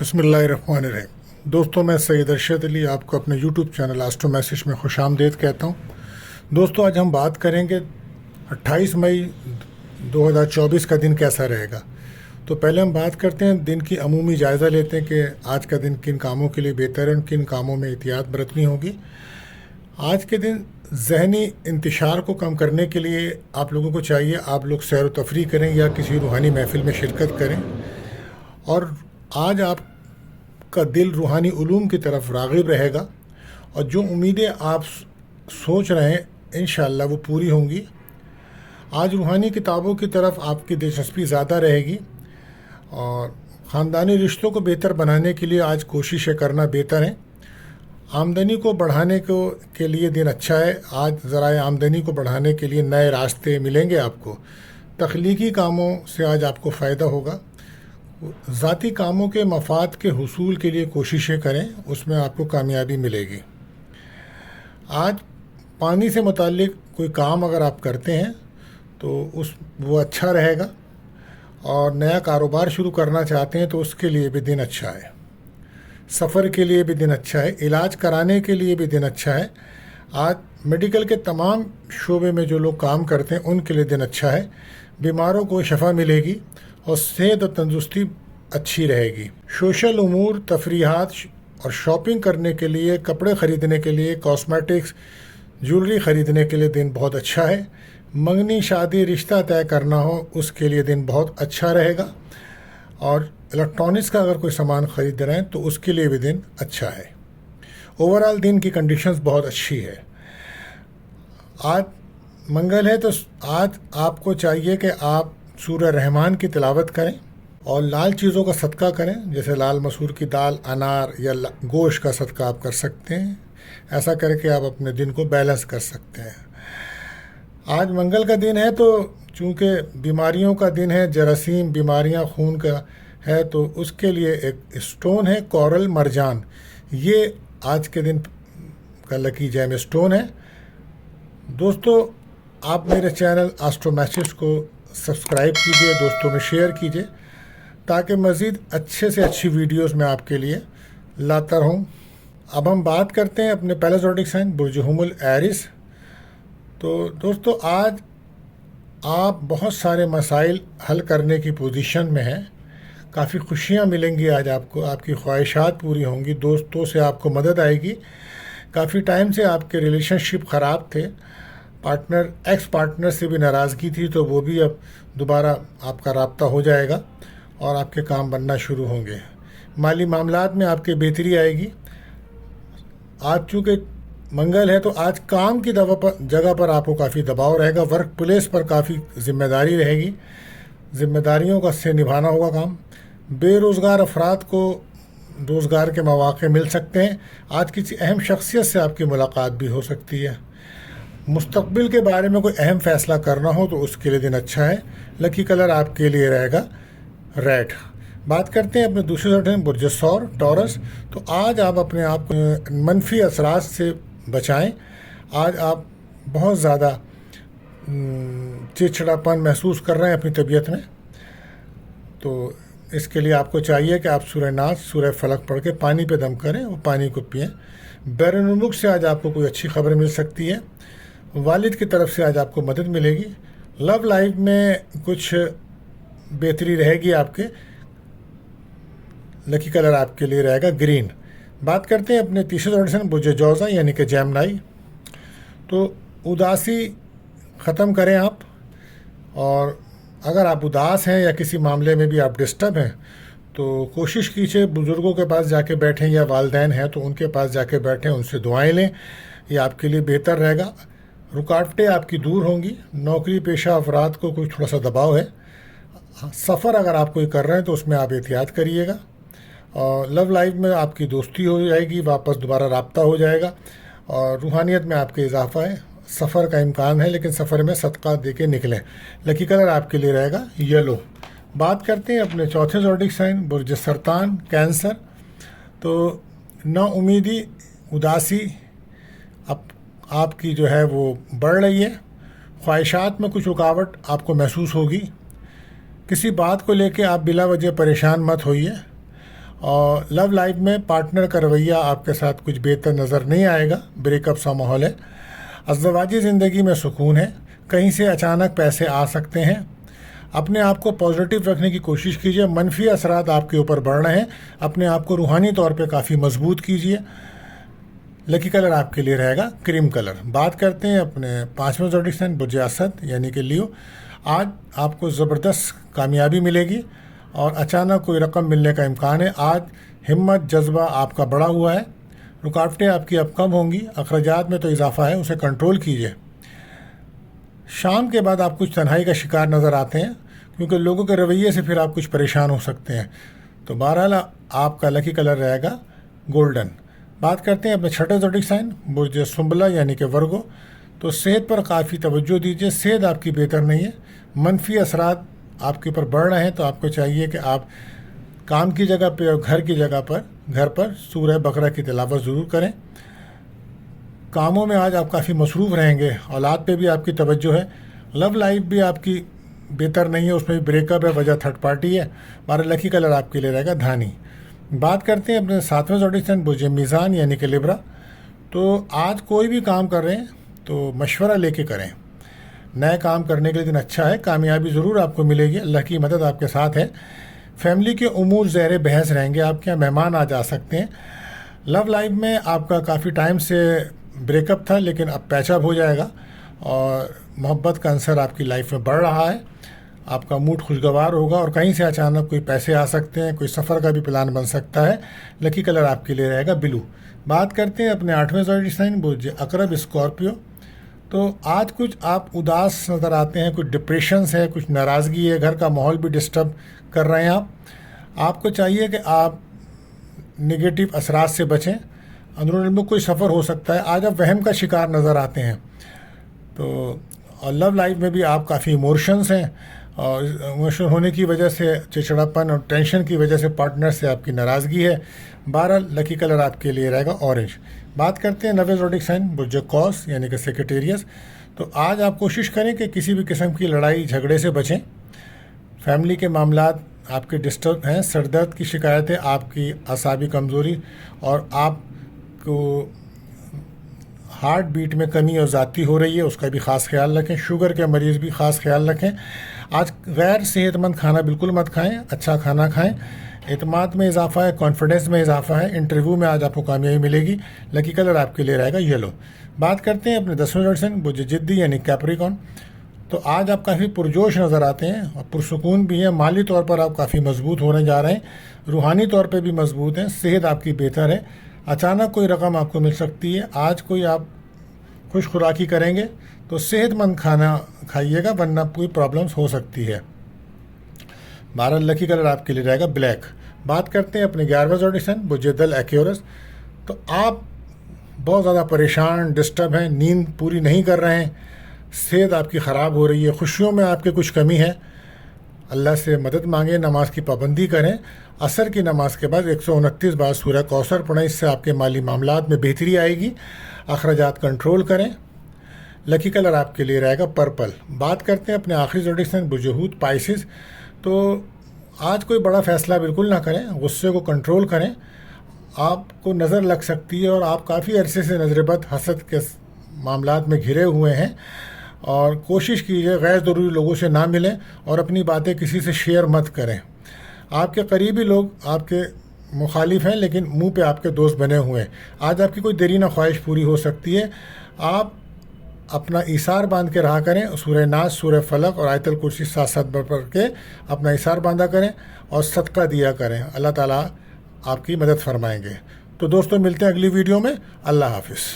बिस्मिल्लाहिर्रहमानिर्रहीम। दोस्तों, मैं सैयद अरशद अली आपको अपने यूट्यूब चैनल एस्ट्रो मैसेज में खुश आमदीद कहता हूँ। दोस्तों, आज हम बात करेंगे 28 मई 2024 का दिन कैसा रहेगा। तो पहले हम बात करते हैं, दिन की अमूमी जायज़ा लेते हैं कि आज का दिन किन कामों के लिए बेहतर है, किन कामों में एहतियात बरतनी होगी। आज के दिन ज़हनी इंतशार को कम करने के लिए आप लोगों को चाहिए आप लोग सैर व तफरीह करें या किसी रूहानी महफिल में शिरकत करें। और आज आपका दिल रूहानी उलूम की तरफ राग़िब रहेगा और जो उम्मीदें आप सोच रहे हैं इंशाअल्लाह वो पूरी होंगी। आज रूहानी किताबों की तरफ आपकी दिलचस्पी ज़्यादा रहेगी और ख़ानदानी रिश्तों को बेहतर बनाने के लिए आज कोशिशें करना बेहतर है। आमदनी को बढ़ाने के लिए दिन अच्छा है। आज ज़राए आमदनी को बढ़ाने के लिए नए रास्ते मिलेंगे आपको। तख्लीकी कामों से आज आपको फ़ायदा होगा। ज़ाती कामों के मफाद के हुसूल के लिए कोशिशें करें, उसमें आपको कामयाबी मिलेगी। आज पानी से मुताल्लिक़ कोई काम अगर आप करते हैं तो वो अच्छा रहेगा और नया कारोबार शुरू करना चाहते हैं तो उसके लिए भी दिन अच्छा है। सफ़र के लिए भी दिन अच्छा है। इलाज कराने के लिए भी दिन अच्छा है। आज मेडिकल के तमाम शोबे में जो लोग काम करते हैं उनके लिए दिन अच्छा है। बीमारों को शफा मिलेगी और सेहत और तंदुरुस्ती अच्छी रहेगी। सोशल उमूर, तफरीहात और शॉपिंग करने के लिए, कपड़े ख़रीदने के लिए, कॉस्मेटिक्स, ज्वेलरी ख़रीदने के लिए दिन बहुत अच्छा है। मंगनी, शादी, रिश्ता तय करना हो उसके लिए दिन बहुत अच्छा रहेगा। और इलेक्ट्रॉनिक्स का अगर कोई सामान ख़रीद रहे हैं तो उसके लिए भी दिन अच्छा है। ओवरऑल दिन की कंडीशंस बहुत अच्छी है। आज मंगल है तो आज आपको चाहिए कि आप सूरह रहमान की तिलावत करें और लाल चीज़ों का सदका करें, जैसे लाल मसूर की दाल, अनार या गोश्त का सदका आप कर सकते हैं। ऐसा करके आप अपने दिन को बैलेंस कर सकते हैं। आज मंगल का दिन है तो चूँकि बीमारियों का दिन है, जरासीम बीमारियां खून का है, तो उसके लिए एक स्टोन है कोरल मरजान। ये आज के दिन का लकी जैम स्टोन है। दोस्तों, आप मेरे चैनल एस्ट्रो मैसेज को सब्सक्राइब कीजिए, दोस्तों में शेयर कीजिए ताकि मज़ीद अच्छे से अच्छी वीडियोस मैं आपके लिए लाता रहूँ। अब हम बात करते हैं अपने पहले ज़ोडिक साइन बुर्ज हुमुल एरिस। तो दोस्तों, आज आप बहुत सारे मसाइल हल करने की पोजीशन में हैं। काफ़ी खुशियाँ मिलेंगी आज आपको, आपकी ख्वाहिशात पूरी होंगी, दोस्तों से आपको मदद आएगी। काफ़ी टाइम से आपके रिलेशनशिप ख़राब थे, एक्स पार्टनर से भी नाराज़गी थी, तो वो भी अब दोबारा आपका राब्ता हो जाएगा और आपके काम बनना शुरू होंगे। माली मामलात में आपके बेहतरी आएगी। आज चूँकि मंगल है तो आज काम की जगह पर आपको काफ़ी दबाव रहेगा। वर्क प्लेस पर काफ़ी ज़िम्मेदारी रहेगी, ज़िम्मेदारियों का से निभाना होगा काम। बेरोज़गार अफराद को रोज़गार के मौक़े मिल सकते हैं। आज किसी अहम शख्सियत से आपकी मुलाकात भी हो सकती है। मुस्तक़बिल के बारे में कोई अहम फ़ैसला करना हो तो उसके लिए दिन अच्छा है। लकी कलर आपके लिए रहेगा रेड। बात करते हैं अपने दूसरे ज़ोडिक बुर्ज सौर टॉरस। तो आज आप अपने आप को मनफी असरात से बचाएं। आज आप बहुत ज़्यादा चिड़चिड़ापन महसूस कर रहे हैं अपनी तबीयत में, तो इसके लिए आपको चाहिए कि आप सूरह नास, सूरह फलक पढ़ के पानी पे दम करें और पानी को पिएं। बैरून मुल्क से आज आपको कोई अच्छी खबर मिल सकती है। वालिद की तरफ से आज आपको मदद मिलेगी। लव लाइफ में कुछ बेहतरी रहेगी आपके। लकी कलर आपके लिए रहेगा ग्रीन। बात करते हैं अपने तीसरे ज़ोडिक बुर्ज जौज़ा यानी कि जेमिनी। तो उदासी ख़त्म करें आप, और अगर आप उदास हैं या किसी मामले में भी आप डिस्टर्ब हैं तो कोशिश कीजिए बुज़ुर्गों के पास जाके बैठें, या वालिदैन हैं तो उनके पास जाके बैठें, उनसे दुआएं लें। ये आपके लिए बेहतर रहेगा। रुकावटें आपकी दूर होंगी। नौकरी पेशा अफराद को कोई थोड़ा सा दबाव है। सफ़र अगर आप कोई कर रहे हैं तो उसमें आप एहतियात करिएगा। और लव लाइफ में आपकी दोस्ती हो जाएगी, वापस दोबारा राब्ता हो जाएगा और रूहानियत में आपके इजाफा है। सफ़र का इम्कान है लेकिन सफ़र में सदका दे के निकलें। लकी कलर आपके लिए रहेगा येलो। बात करते हैं अपने चौथे ज़ोडिक साइन बुर्ज सरतान कैंसर। तो नाउमीदी, उदासी अब आपकी जो है वो बढ़ रही है। ख्वाहिशात में कुछ रुकावट आपको महसूस होगी। किसी बात को लेकर आप बिला वजह परेशान मत होइए اور لو لائف میں پارٹنر کا رویہ آپ کے ساتھ کچھ بہتر نظر نہیں آئے گا، بریک اپ سا ماحول ہے۔ ازدواجی زندگی میں سکون ہے، کہیں سے اچانک پیسے آ سکتے ہیں۔ اپنے آپ کو پازیٹیو رکھنے کی کوشش کیجیے، منفی اثرات آپ کے اوپر بڑھ رہے ہیں، اپنے آپ کو روحانی طور پہ کافی مضبوط کیجیے۔ لکی کلر آپ کے لیے رہے گا کریم کلر۔ بات کرتے ہیں اپنے 5ویں زوڈک سائن برج اسد یعنی کہ لیو۔ آج آپ کو زبردست کامیابی ملے گی اور اچانک کوئی رقم ملنے کا امکان ہے۔ آج ہمت جذبہ آپ کا بڑھا ہوا ہے، رکاوٹیں آپ کی اب کم ہوں گی، اخراجات میں تو اضافہ ہے، اسے کنٹرول کیجیے۔ شام کے بعد آپ کچھ تنہائی کا شکار نظر آتے ہیں کیونکہ لوگوں کے رویے سے پھر آپ کچھ پریشان ہو سکتے ہیں، تو بہرحال آپ کا لکی کلر رہے گا گولڈن۔ بات کرتے ہیں اپنے 6ٹھے زوڈک سائن برج سنبلا یعنی کہ ورگو۔ تو صحت پر کافی توجہ دیجیے، صحت آپ کی بہتر نہیں ہے، منفی اثرات آپ کے اوپر بڑھ رہے ہیں، تو آپ کو چاہیے کہ آپ کام کی جگہ پہ اور گھر پر سورہ بقرہ کی تلاوت ضرور کریں۔ کاموں میں آج آپ کافی مصروف رہیں گے، اولاد پہ بھی آپ کی توجہ ہے۔ لو لائف بھی آپ کی بہتر نہیں ہے، اس میں بھی بریک اپ ہے، وجہ تھرڈ پارٹی ہے۔ ہمارا لکی کلر آپ کے لیے رہے گا دھانی۔ بات کرتے ہیں اپنے 7ویں زوڈک سائن برج میزان یعنی کہ لیبرا۔ تو آج کوئی بھی کام کر رہے ہیں تو مشورہ لے کے کریں، نئے کام کرنے کے دن اچھا ہے، کامیابی ضرور آپ کو ملے گی، اللہ کی مدد آپ کے ساتھ ہے۔ فیملی کے امور زیر بحث رہیں گے، آپ کے یہاں مہمان آ جا سکتے ہیں۔ لو لائف میں آپ کا کافی ٹائم سے بریک اپ تھا لیکن اب پیچ اپ ہو جائے گا اور محبت کا عنصر آپ کی لائف میں بڑھ رہا ہے، آپ کا موڈ خوشگوار ہوگا اور کہیں سے اچانک کوئی پیسے آ سکتے ہیں، کوئی سفر کا بھی پلان بن سکتا ہے۔ لکی کلر آپ کے لیے رہے گا بلو۔ بات کرتے ہیں اپنے 8ویں زوڈک سائن برج عقرب اسکارپیو۔ تو آج کچھ آپ اداس نظر آتے ہیں، کچھ ڈپریشنس ہے، کچھ ناراضگی ہے، گھر کا ماحول بھی ڈسٹرب کر رہے ہیں آپ کو چاہیے کہ آپ نگیٹو اثرات سے بچیں، اندرون علم کوئی سفر ہو سکتا ہے، آج آپ وہم کا شکار نظر آتے ہیں۔ تو اور لو لائف میں بھی آپ کافی ایموشنس ہیں اور ایموشنل ہونے کی وجہ سے چڑچڑاپن اور ٹینشن کی وجہ سے پارٹنر سے آپ کی ناراضگی ہے۔ بہرحال لکی کلر آپ کے لیے رہے گا اورنج۔ بات کرتے ہیں 9ویں زوڈک سائن برج قوس یعنی کہ سیکریٹیریس۔ تو آج آپ کوشش کریں کہ کسی بھی قسم کی لڑائی جھگڑے سے بچیں، فیملی کے معاملات آپ کے ڈسٹرب ہیں، سر درد کی شکایت ہے، آپ کی اعصابی کمزوری اور آپ کو ہارٹ بیٹ میں کمی اور ذاتی ہو رہی ہے، اس کا بھی خاص خیال رکھیں۔ شوگر کے مریض بھی خاص خیال رکھیں۔ آج غیر صحت مند کھانا بالکل مت کھائیں، اچھا کھانا کھائیں۔ اعتماد میں اضافہ ہے، کانفیڈنس میں اضافہ ہے، انٹرویو میں آج آپ کو کامیابی ملے گی۔ لکی کلر آپ کے لیے رہے گا یلو۔ بات کرتے ہیں اپنے 10ویں زوڈک سائن برج جدی یعنی کیپریکارن۔ تو آج آپ کافی پرجوش نظر آتے ہیں اور پرسکون بھی ہیں، مالی طور پر آپ کافی مضبوط ہونے جا رہے ہیں، روحانی طور پہ بھی مضبوط ہیں، صحت آپ کی بہتر ہے، اچانک کوئی رقم آپ کو مل سکتی ہے۔ آج کوئی آپ خوش خوراکی کریں گے تو صحت مند کھانا کھائیے گا ورنہ کوئی پرابلمس ہو سکتی ہے۔ 12 لکی کلر آپ کے لیے رہے گا بلیک۔ بات کرتے ہیں اپنے 11ویں زوڈک سائن برج دل ایکیورس۔ تو آپ بہت زیادہ پریشان ڈسٹرب ہیں، نیند پوری نہیں کر رہے ہیں، صحت آپ کی خراب ہو رہی ہے، خوشیوں میں آپ کے کچھ کمی ہے، اللہ سے مدد مانگیں، نماز کی پابندی کریں۔ عصر کی نماز کے بعد 129 بار سورہ کوثر پڑھیں، اس سے آپ کے مالی معاملات میں بہتری آئے گی، اخراجات کنٹرول کریں۔ لکی کلر آپ کے لیے رہے گا پرپل۔ بات کرتے ہیں اپنے آخری زوڈک سائن برج حوت پائسز۔ تو آج کوئی بڑا فیصلہ بالکل نہ کریں، غصے کو کنٹرول کریں، آپ کو نظر لگ سکتی ہے اور آپ کافی عرصے سے نظر بد حسد کے معاملات میں گھرے ہوئے ہیں، اور کوشش کیجیے غیر ضروری لوگوں سے نہ ملیں اور اپنی باتیں کسی سے شیئر مت کریں۔ آپ کے قریبی لوگ آپ کے مخالف ہیں لیکن منہ پہ آپ کے دوست بنے ہوئے ہیں، آج آپ کی کوئی دیرینہ خواہش پوری ہو سکتی ہے۔ آپ اپنا ایثار باندھ کے رہا کریں، سورہ ناس، سورہ فلق اور آیت الکرسی 7 بار پڑھ کے اپنا ایثار باندھا کریں اور صدقہ دیا کریں، اللہ تعالیٰ آپ کی مدد فرمائیں گے۔ تو دوستوں ملتے ہیں اگلی ویڈیو میں، اللہ حافظ۔